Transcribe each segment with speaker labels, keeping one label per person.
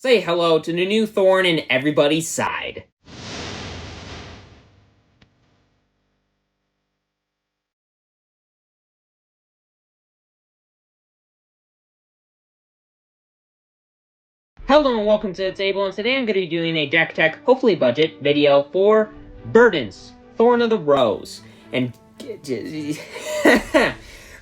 Speaker 1: Say hello to the new Thorn in everybody's side. Hello and welcome to the table, and today I'm going to be doing a deck tech, hopefully budget, video for Verdance, Thorn of the Rose. And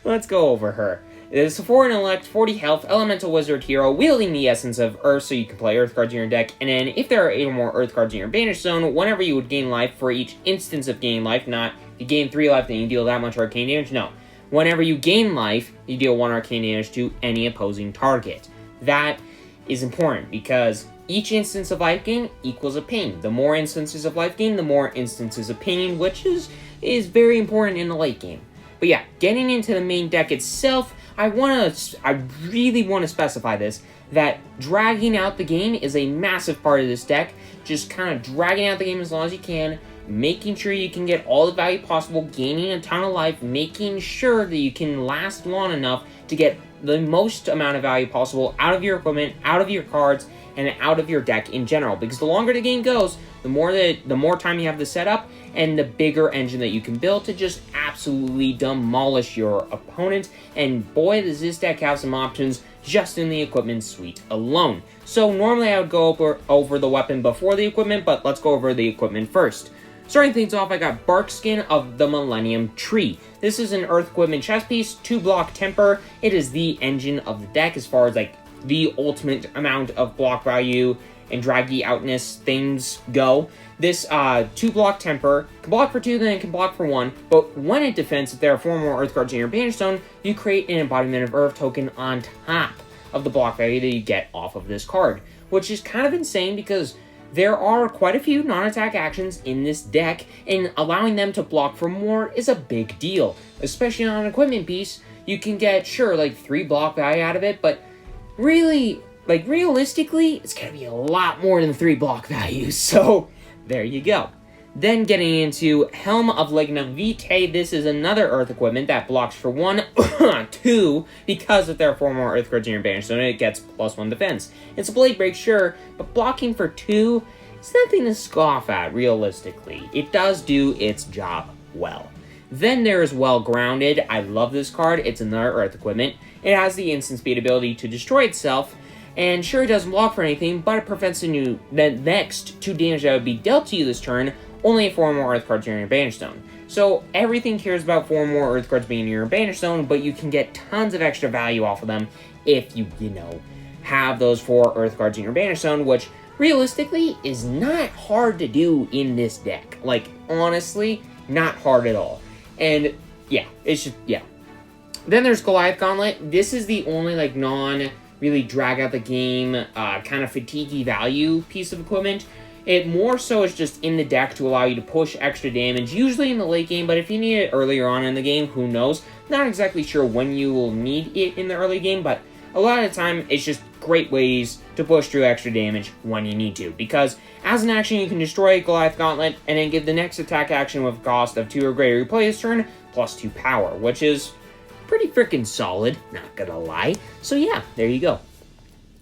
Speaker 1: let's go over her. It is a 4 intellect, 40 health, elemental wizard hero, wielding the essence of Earth so you can play Earth cards in your deck, and then if there are 8 or more Earth cards in your Banish zone, whenever you would gain life for each instance of gain life, not if you gain 3 life then you deal that much arcane damage, no. Whenever you gain life, you deal 1 arcane damage to any opposing target. That is important because each instance of life gain equals a pain. The more instances of life gain, the more instances of pain, which is very important in the late game. But yeah, getting into the main deck itself, I really want to specify this, that dragging out the game is a massive part of this deck. Just kind of dragging out the game as long as you can, making sure you can get all the value possible, gaining a ton of life, making sure that you can last long enough to get the most amount of value possible out of your equipment, out of your cards, and out of your deck in general. Because the longer the game goes, the more time you have to set up, and the bigger engine that you can build to just absolutely demolish your opponent. And boy, does this deck have some options just in the equipment suite alone. So normally I would go over the weapon before the equipment, but let's go over the equipment first. Starting things off, I got Barkskin of the Millennium Tree. This is an Earth Equipment chess piece, 2-block temper. It is the engine of the deck as far as like the ultimate amount of block value and draggy outness things go. This 2-block temper can block for 2, then it can block for 1, but when it defends, if there are 4 more Earth cards in your Banish zone, you create an Embodiment of Earth token on top of the block value that you get off of this card, which is kind of insane because there are quite a few non-attack actions in this deck, and allowing them to block for more is a big deal. Especially on an equipment piece, you can get, sure, like 3 block value out of it, but really, like realistically, it's gonna be a lot more than 3 block value, so there you go. Then getting into Helm of Lignum Vitae, this is another Earth equipment that blocks for 1, 2, because if there are 4 more Earth cards in your Banish zone, it gets +1 defense. It's a blade break, sure, but blocking for 2 is nothing to scoff at, realistically. It does do its job well. Then there is Well Grounded. I love this card. It's another Earth equipment. It has the instant speed ability to destroy itself, and sure, it doesn't block for anything, but it prevents the next 2 damage that would be dealt to you this turn, only 4 more Earth cards are in your Banish zone. So everything cares about 4 more Earth cards being in your Banish zone, but you can get tons of extra value off of them if you have those 4 Earth cards in your Banish zone, which realistically is not hard to do in this deck. Like, honestly, not hard at all. And yeah, it's just, yeah. Then there's Goliath Gauntlet. This is the only, like, really drag out the game, kind of fatiguey value piece of equipment. It more so is just in the deck to allow you to push extra damage, usually in the late game, but if you need it earlier on in the game, who knows? Not exactly sure when you will need it in the early game, but a lot of the time, it's just great ways to push through extra damage when you need to. Because as an action, you can destroy Goliath Gauntlet, and then give the next attack action with a cost of 2 or greater you play this turn, +2 power, which is pretty freaking solid, not gonna lie. So yeah, there you go.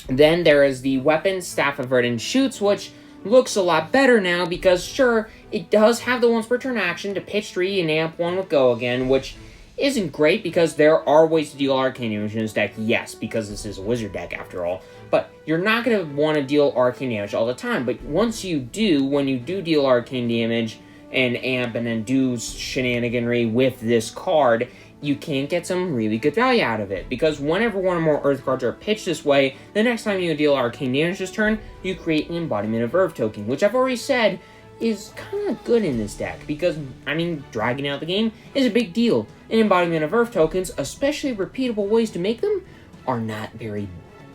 Speaker 1: Then there is the weapon Staff of Verdance Shoots, which looks a lot better now because, sure, it does have the once per turn action to pitch 3 and amp 1 with Go Again, which isn't great because there are ways to deal arcane damage in this deck, yes, because this is a wizard deck after all, but you're not going to want to deal arcane damage all the time. But once you do, when you do deal arcane damage and amp and then do shenaniganry with this card, you can get some really good value out of it, because whenever 1 or more Earth cards are pitched this way, the next time you deal arcane damage this turn, you create an Embodiment of Earth token, which I've already said is kind of good in this deck, because, I mean, dragging out the game is a big deal. And Embodiment of Earth tokens, especially repeatable ways to make them, are not very,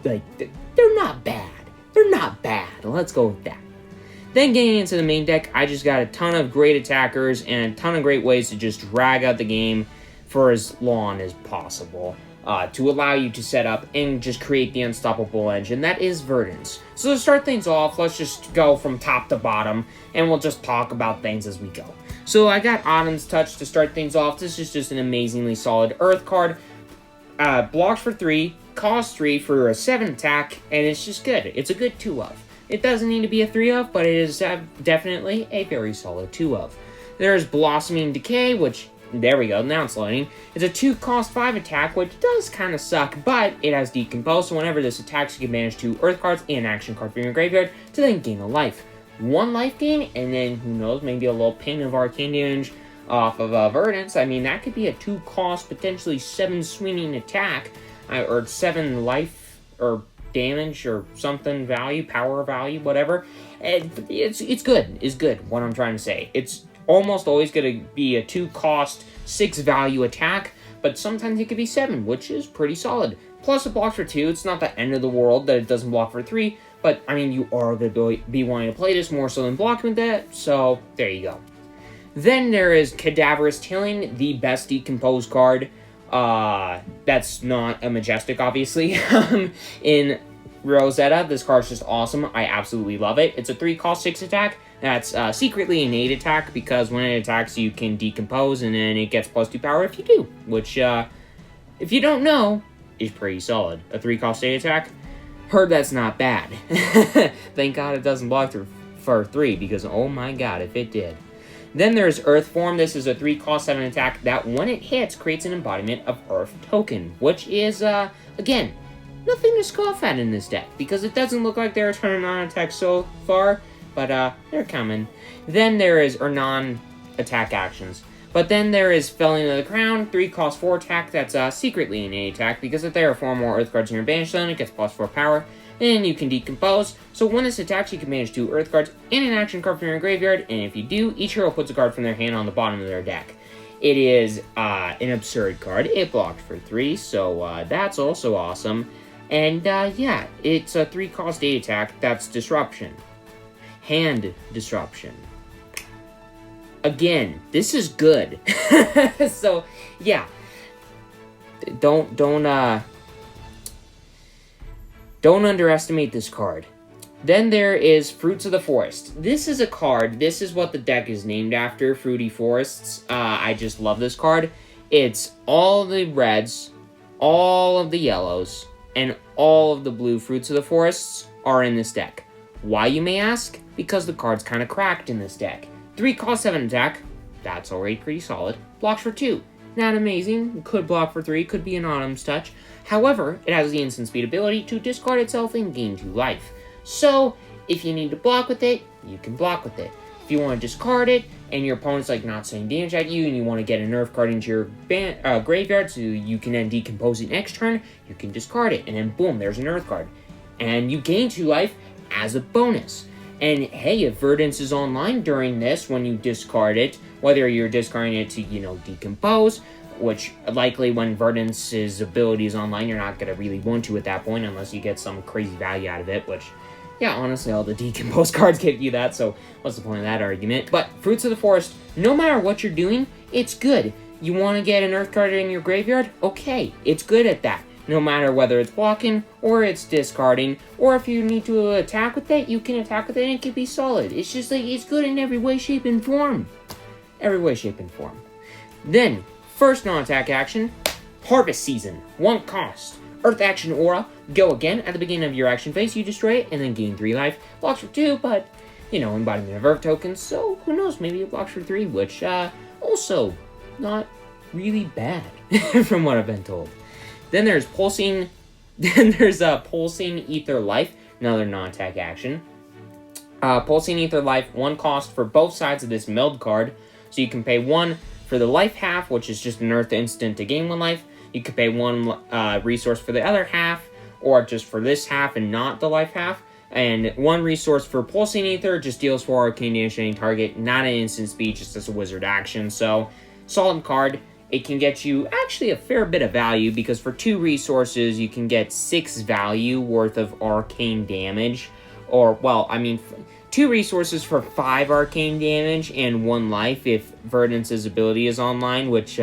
Speaker 1: like, they're not bad. They're not bad. Let's go with that. Then getting into the main deck, I just got a ton of great attackers and a ton of great ways to just drag out the game for as long as possible, to allow you to set up and just create the unstoppable engine that is Verdance. So to start things off, let's just go from top to bottom, and we'll just talk about things as we go. So I got Autumn's Touch to start things off. This is just an amazingly solid Earth card. Blocks for 3, costs 3 for a 7 attack, and it's just good. It's a good 2-of. It doesn't need to be a 3-of, but it is definitely a very solid 2-of. There's Blossoming Decay, which, there we go, now it's loading. It's a 2-cost 5 attack, which does kind of suck, but it has Decompose, so whenever this attacks, you can manage 2 Earth cards and an action card from your graveyard to then gain a life. 1 life gain, and then, who knows, maybe a little ping of arcane damage off of Verdance. I mean, that could be a 2-cost, potentially 7 swinging attack, or 7 life, or damage, or something value, power value, whatever. It's good, is good, what I'm trying to say. It's almost always going to be a 2-cost, 6 value attack, but sometimes it could be 7, which is pretty solid. Plus it blocks for 2, it's not the end of the world that it doesn't block for 3, but, I mean, you are going to be wanting to play this more so than blocking with that, so there you go. Then there is Cadaverous Tilling, the best Decompose card. That's not a Majestic, obviously. In Rosetta, this card's just awesome. I absolutely love it. It's a 3-cost 6 attack. That's secretly an 8 attack, because when it attacks, you can Decompose, and then it gets +2 power if you do. Which, if you don't know, is pretty solid. A 3-cost 8 attack? Heard that's not bad. Thank God it doesn't block for 3, because oh my god, if it did. Then there's Earth Form. This is a 3-cost 7 attack that, when it hits, creates an embodiment of Earth Token, which is, again, nothing to scoff at in this deck, because it doesn't look like they're turning on attack so far, but they're coming. Then there is, or non-attack actions. But then there is Felling of the Crown, 3-cost 4 attack, that's secretly an 8 attack, because if there are 4 more Earth cards in your banish zone, it gets +4 power, and you can Decompose. So when this attacks, you can manage 2 Earth cards and an action card from your graveyard, and if you do, each hero puts a card from their hand on the bottom of their deck. It is an absurd card. It blocked for 3, so that's also awesome. And yeah, it's a 3-cost 8 attack, that's Disruption. Hand Disruption. Again, this is good. So, yeah. Don't underestimate this card. Then there is Fruits of the Forest. This is a card, this is what the deck is named after, Fruity Forests. I just love this card. It's all the reds, all of the yellows, and all of the blue Fruits of the Forests are in this deck. Why, you may ask? Because the card's kind of cracked in this deck. 3-cost 7 attack, that's already pretty solid. Blocks for 2, not amazing, could block for 3, could be an Autumn's Touch. However, it has the instant speed ability to discard itself and gain 2 life. So, if you need to block with it, you can block with it. If you want to discard it, and your opponent's like not sending damage at you, and you want to get a nerf card into your graveyard so you can then Decompose it next turn, you can discard it, and then boom, there's an Earth card. And you gain 2 life as a bonus. And hey, if Verdance is online during this, when you discard it, whether you're discarding it to, Decompose, which likely when Verdance's ability is online, you're not going to really want to at that point, unless you get some crazy value out of it, which, yeah, honestly, all the Decompose cards give you that, so what's the point of that argument? But Fruits of the Forest, no matter what you're doing, it's good. You want to get an Earth card in your graveyard? Okay, it's good at that. No matter whether it's blocking, or it's discarding, or if you need to attack with it, you can attack with it and it can be solid. It's just like, it's good in every way, shape, and form. Every way, shape, and form. Then, first non-attack action, Harvest Season, 1 cost. Earth Action Aura, go again. At the beginning of your action phase, you destroy it, and then gain 3 life. Blocks for 2, but, embodiment of Earth tokens, so who knows, maybe it blocks for 3, which, also, not really bad, from what I've been told. Then there's Pulsing Ether Life, another non-attack action. Pulsing Ether Life, 1 cost for both sides of this meld card. So you can pay 1 for the life half, which is just an Earth instant to gain 1 life. You can pay 1 resource for the other half, or just for this half and not the life half. And 1 resource for Pulsing Ether just deals 4 arcane damage to any target, not an instant speed, just as a wizard action. So, solid card. It can get you actually a fair bit of value, because for 2 resources, you can get 6 value worth of arcane damage. Or, well, 2 resources for 5 arcane damage and 1 life if Verdance's ability is online, which,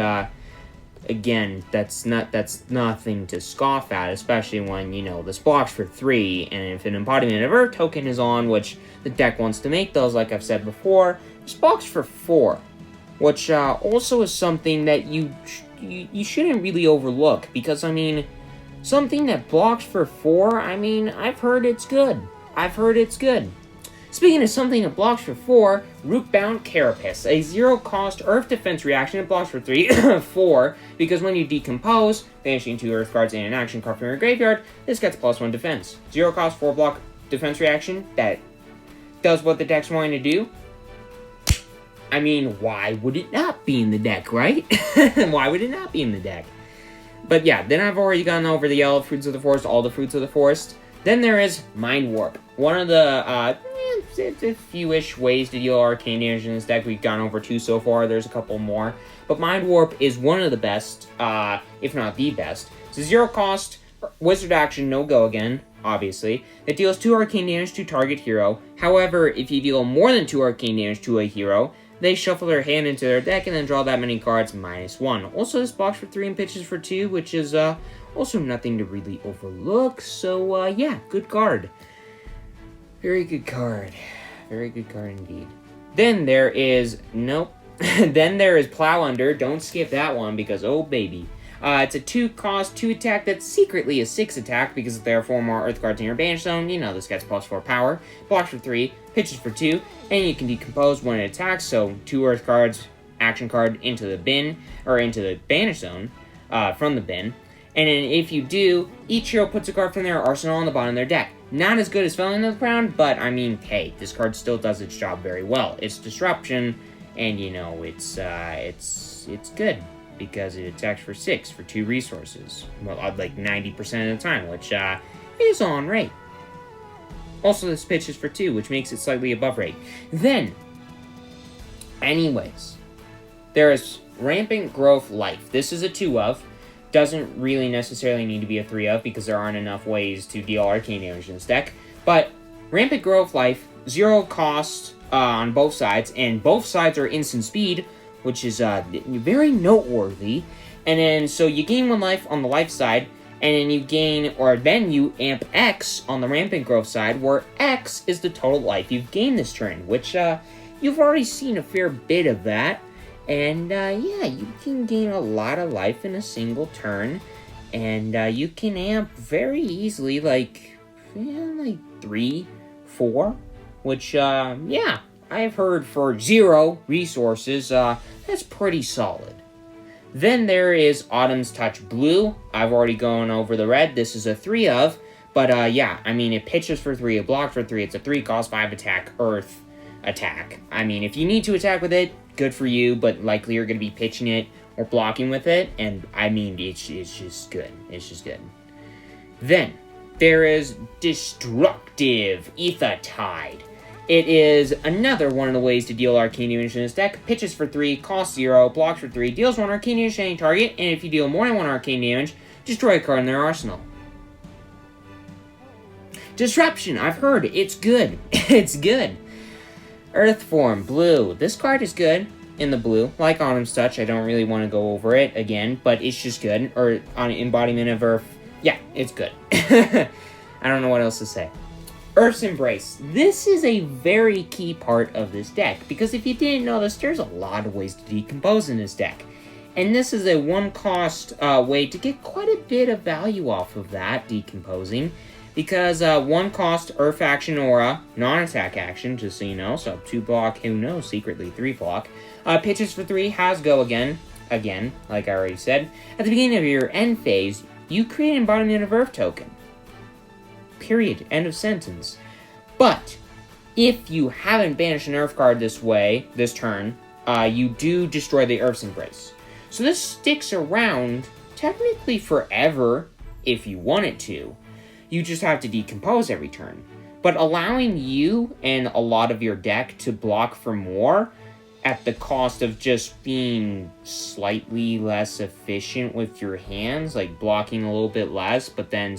Speaker 1: again, that's nothing to scoff at, especially when, this blocks for 3, and if an embodiment of Earth token is on, which the deck wants to make those, like I've said before, this blocks for 4. Which also is something that you shouldn't really overlook, because, something that blocks for 4, I mean, I've heard it's good. Speaking of something that blocks for 4, Rootbound Carapace, a 0-cost Earth defense reaction that blocks for 3, 4, because when you decompose, banishing 2 Earth cards and an action card from your graveyard, this gets +1 defense. 0-cost 4-block defense reaction that does what the deck's wanting to do. I mean, why would it not be in the deck, right? Why would it not be in the deck? But yeah, then I've already gone over the yellow fruits of the forest, all the fruits of the forest. Then there is Mind Warp. One of the a few-ish ways to deal arcane damage in this deck. We've gone over 2 so far. There's a couple more. But Mind Warp is one of the best, if not the best. It's a 0-cost wizard action, no go again, obviously. It deals 2 arcane damage to target hero. However, if you deal more than 2 arcane damage to a hero, they shuffle their hand into their deck and then draw that many cards, -1. Also, this blocks for 3 and pitches for 2, which is also nothing to really overlook. So, yeah, good card. Very good card. Very good card indeed. Then there is... Nope. Then there is Plow Under. Don't skip that one because, oh baby. It's a 2-cost, 2-attack that's secretly a 6 attack because there are 4 more Earth cards in your banish zone. You know this gets +4 power. Blocks for 3, pitches for 2, and you can decompose when it attacks. So 2 Earth cards, action card into the bin, or into the banish zone from the bin. And then if you do, each hero puts a card from their arsenal on the bottom of their deck. Not as good as Felling of the Crown, but I mean, hey, this card still does its job very well. It's disruption, and you know, it's good. Because it attacks for 6 for 2 resources. Well, like 90% of the time, which is on rate. Also, this pitches for 2, which makes it slightly above rate. Then, anyways, there is Rampant Growth Life. This is a 2 of. Doesn't really necessarily need to be a 3 of because there aren't enough ways to deal arcane damage in this deck. But Rampant Growth Life, 0 cost on both sides, and both sides are instant speed, which is very noteworthy. And then, so you gain 1 life on the life side, and then you gain, or then you amp X on the Rampant Growth side, where X is the total life you've gained this turn, which you've already seen a fair bit of that. And yeah, you can gain a lot of life in a single turn, and you can amp very easily, like 3, 4, which, yeah, I've heard for 0 resources, that's pretty solid. Then there is Autumn's Touch Blue. I've already gone over the red. This is a 3 of, but yeah, I mean, it pitches for 3, it blocks for 3, it's a 3-cost 5-attack Earth attack. I mean, if you need to attack with it, good for you, but likely you're going to be pitching it or blocking with it, and I mean, it's just good. It's just good. Then, there is Destructive Ether Tide. It is another one of the ways to deal arcane damage in this deck. Pitches for 3, costs 0, blocks for 3, deals 1 arcane damage to any target, and if you deal more than 1 arcane damage, destroy a card in their arsenal. Disruption, I've heard, it's good. It's good. Earth Form, blue. This card is good in the blue. Like Autumn's Touch, I don't really want to go over it again, but it's just good. Or on Embodiment of Earth, yeah, it's good. I don't know what else to say. Earth's Embrace. This is a very key part of this deck, because if you didn't know this, there's a lot of ways to decompose in this deck. And this is a 1-cost way to get quite a bit of value off of that, decomposing. Because 1-cost Earth Action Aura, non-attack action, just so you know, so 2-block, who knows, secretly 3-block. Pitches for 3, has go again, like I already said. At the beginning of your end phase, you create an Embodiment of Earth token. Period. End of sentence. But if you haven't banished an Earth card this turn, you do destroy the Earth's Embrace. So this sticks around technically forever if you want it to. You just have to decompose every turn. But allowing you and a lot of your deck to block for more at the cost of just being slightly less efficient with your hands, like blocking a little bit less, but then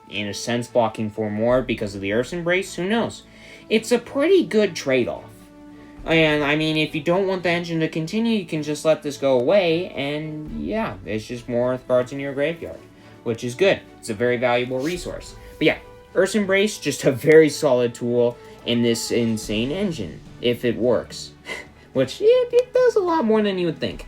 Speaker 1: in a sense blocking for more because of the Earth's Embrace, who knows? It's a pretty good trade-off. And, I mean, if you don't want the engine to continue, you can just let this go away, and yeah, it's just more Earth cards in your graveyard, which is good. It's a very valuable resource. But yeah, Earth's Embrace, just a very solid tool in this insane engine, if it works. Which, it does a lot more than you would think.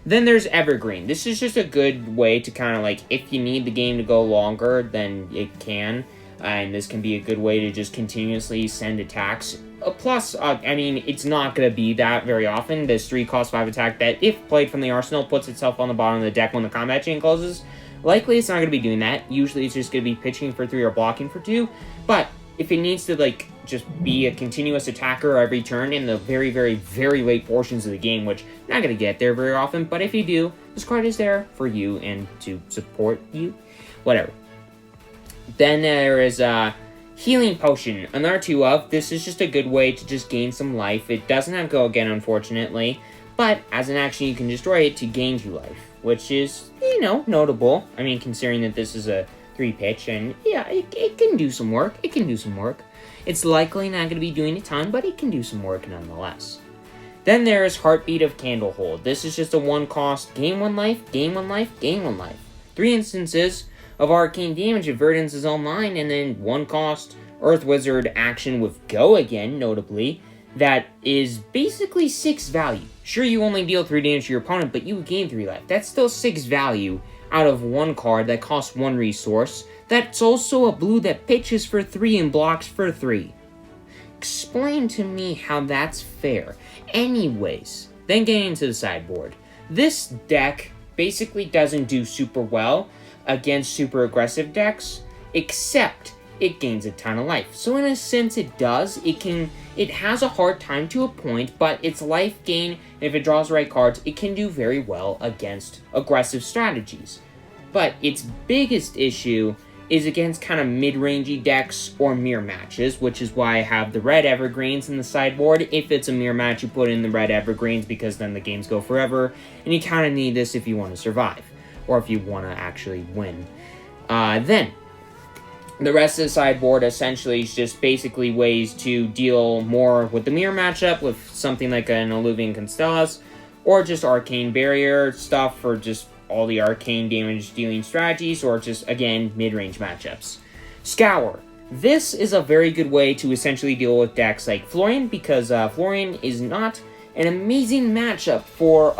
Speaker 1: Then there's Evergreen. This is just a good way to kind of like, if you need the game to go longer, then it can. And this can be a good way to just continuously send attacks. Plus, I mean, it's not going to be that very often. This 3 cost 5 attack that, if played from the arsenal, puts itself on the bottom of the deck when the combat chain closes. Likely, it's not going to be doing that. Usually, it's just going to be pitching for 3 or blocking for 2. But if it needs to, like, just be a continuous attacker every turn in the very, very, very late portions of the game, which you're not going to get there very often, but if you do, this card is there for you and to support you. Whatever. Then there is Healing Potion, another 2 of. This is just a good way to just gain some life. It doesn't have Go Again, unfortunately, but as an action, you can destroy it to gain 2 life, which is, you know, notable. I mean, considering that this is a 3-pitch, and yeah, it can do some work. It can do some work. It's likely not going to be doing a ton, but it can do some work nonetheless. Then there's Heartbeat of Candlehold. This is just a 1-cost, gain 1 life, gain 1 life, gain 1 life. 3 instances of arcane damage if Verdance is online, and then 1-cost Earth Wizard action with Go Again, notably, that is basically 6 value. Sure, you only deal 3 damage to your opponent, but you gain 3 life. That's still 6 value out of 1 card that costs 1 resource. That's also a blue that pitches for 3 and blocks for 3. Explain to me how that's fair. Anyways, then getting into the sideboard. This deck basically doesn't do super well against super aggressive decks, except it gains a ton of life. So in a sense it does. It has a hard time to a point, but its life gain, and if it draws the right cards, it can do very well against aggressive strategies. But its biggest issue is against kind of mid-rangey decks or mirror matches, which is why I have the red evergreens in the sideboard. If it's a mirror match, you put in the red evergreens because then the games go forever, and you kind of need this if you want to survive, or if you want to actually win. Then, the rest of the sideboard essentially is just basically ways to deal more with the mirror matchup with something like an Alluvian Constellas, or just Arcane Barrier stuff for just all the arcane damage dealing strategies, or just, again, mid-range matchups. Scour. This is a very good way to essentially deal with decks like Florian, because Florian is not an amazing matchup for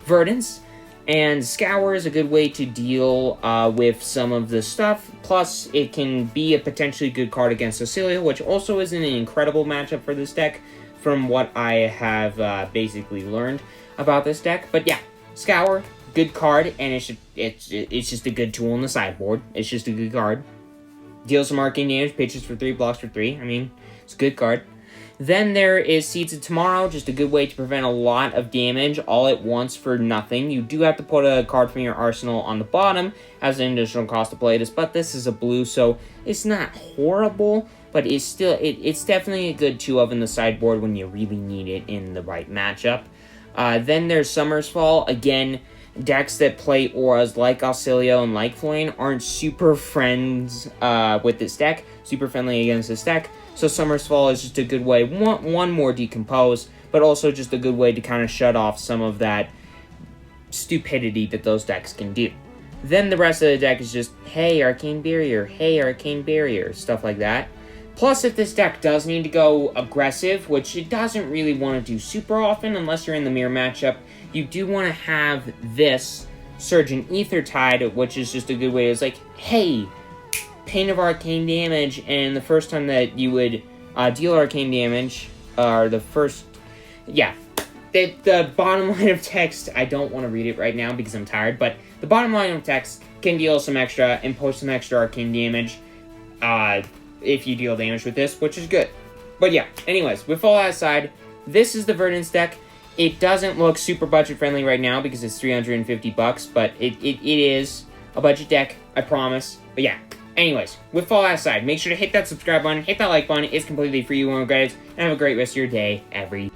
Speaker 1: Verdance, and Scour is a good way to deal with some of the stuff. Plus, it can be a potentially good card against Cecilia, which also isn't an incredible matchup for this deck, from what I have basically learned about this deck. But yeah, Scour, good card, and it's just a good tool in the sideboard. It's just a good card. Deals some arcane damage, pitches for 3, blocks for 3. I mean, it's a good card. Then there is Seeds of Tomorrow, just a good way to prevent a lot of damage all at once for nothing. You do have to put a card from your arsenal on the bottom as an additional cost to play this, but this is a blue, so it's not horrible, but it's still, it's definitely a good 2 of in the sideboard when you really need it in the right matchup. Then there's Summer's Fall. Again, decks that play auras like Auxilio and like Florian aren't super friends with this deck, super friendly against this deck. So Summer's Fall is just a good way, one more decompose, but also just a good way to kind of shut off some of that stupidity that those decks can do. Then the rest of the deck is just, hey, Arcane Barrier, stuff like that. Plus, if this deck does need to go aggressive, which it doesn't really want to do super often unless you're in the mirror matchup, you do want to have this Surgeon Aethertide, which is just a good way. It's like, hey, Pain of Arcane Damage, and the first time that you would deal arcane damage, or the first, yeah, the bottom line of text, I don't want to read it right now because I'm tired, but the bottom line of text can deal some extra, impose some extra arcane damage, if you deal damage with this, which is good. But yeah, anyways, with all that aside, this is the Verdance deck. It doesn't look super budget friendly right now because it's $350, but it is a budget deck, I promise. But yeah, anyways, with all that aside, make sure to hit that subscribe button, hit that like button. It's completely free, you won't regret it, and have a great rest of your day, every